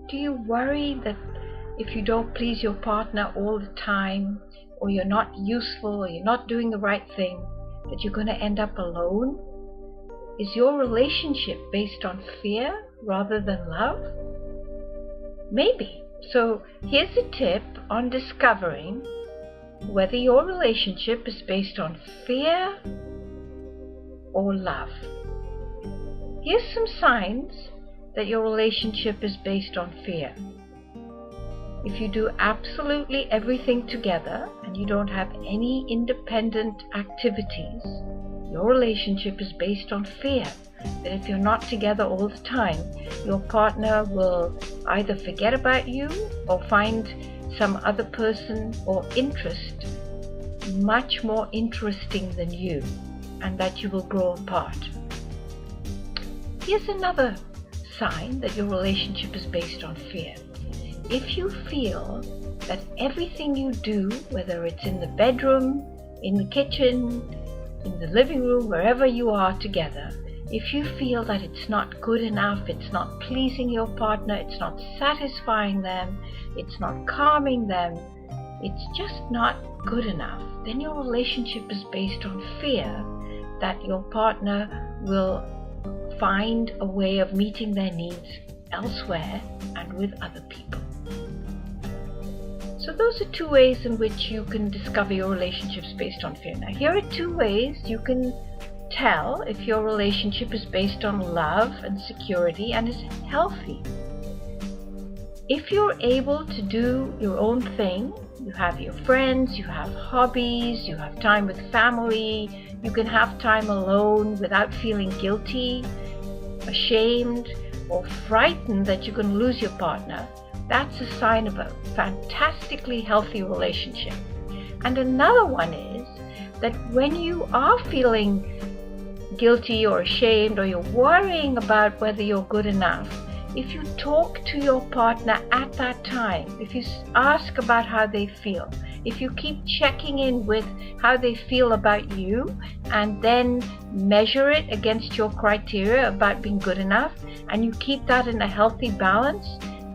Do you worry that if you don't please your partner all the time, or you're not useful, or you're not doing the right thing, that you're going to end up alone? Is your relationship based on fear rather than love? Maybe. So here's a tip on discovering whether your relationship is based on fear or love. Here's some signs that your relationship is based on fear. If you do absolutely everything together and you don't have any independent activities, your relationship is based on fear. That if you're not together all the time, your partner will either forget about you or find some other person or interest much more interesting than you, and that you will grow apart. Here's another sign that your relationship is based on fear. If you feel that everything you do, whether it's in the bedroom, in the kitchen, in the living room, wherever you are together, if you feel that it's not good enough, it's not pleasing your partner, it's not satisfying them, it's not calming them, it's just not good enough, then your relationship is based on fear that your partner will find a way of meeting their needs elsewhere and with other people. So those are two ways in which you can discover your relationships based on fear. Now, here are two ways you can tell if your relationship is based on love and security and is healthy. If you're able to do your own thing, you have your friends, you have hobbies, you have time with family, you can have time alone without feeling guilty, ashamed, or frightened that you're going to lose your partner, that's a sign of a fantastically healthy relationship. And another one is that when you are feeling guilty or ashamed, or you're worrying about whether you're good enough, if you talk to your partner at that time, if you ask about how they feel, if you keep checking in with how they feel about you and then measure it against your criteria about being good enough, and you keep that in a healthy balance,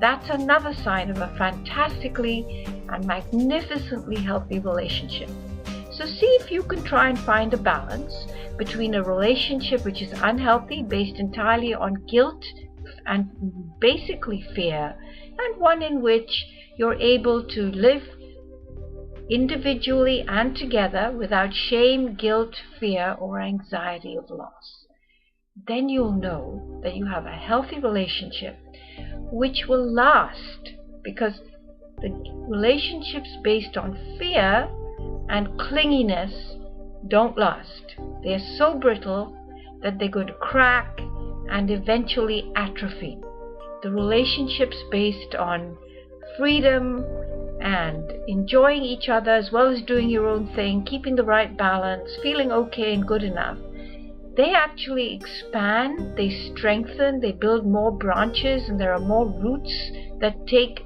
that's another sign of a fantastically and magnificently healthy relationship. So see if you can try and find a balance between a relationship which is unhealthy, based entirely on guilt and basically fear, and one in which you're able to live individually and together without shame, guilt, fear, or anxiety of loss. Then you'll know that you have a healthy relationship which will last, because the relationships based on fear and clinginess don't last. They're so brittle that they're going to crack and eventually atrophy. The relationships based on freedom and enjoying each other as well as doing your own thing, keeping the right balance, feeling okay and good enough, they actually expand, they strengthen, they build more branches, and there are more roots that take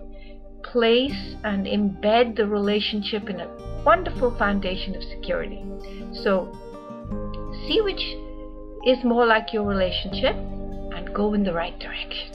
place and embed the relationship in a wonderful foundation of security. So see which is more like your relationship and go in the right direction.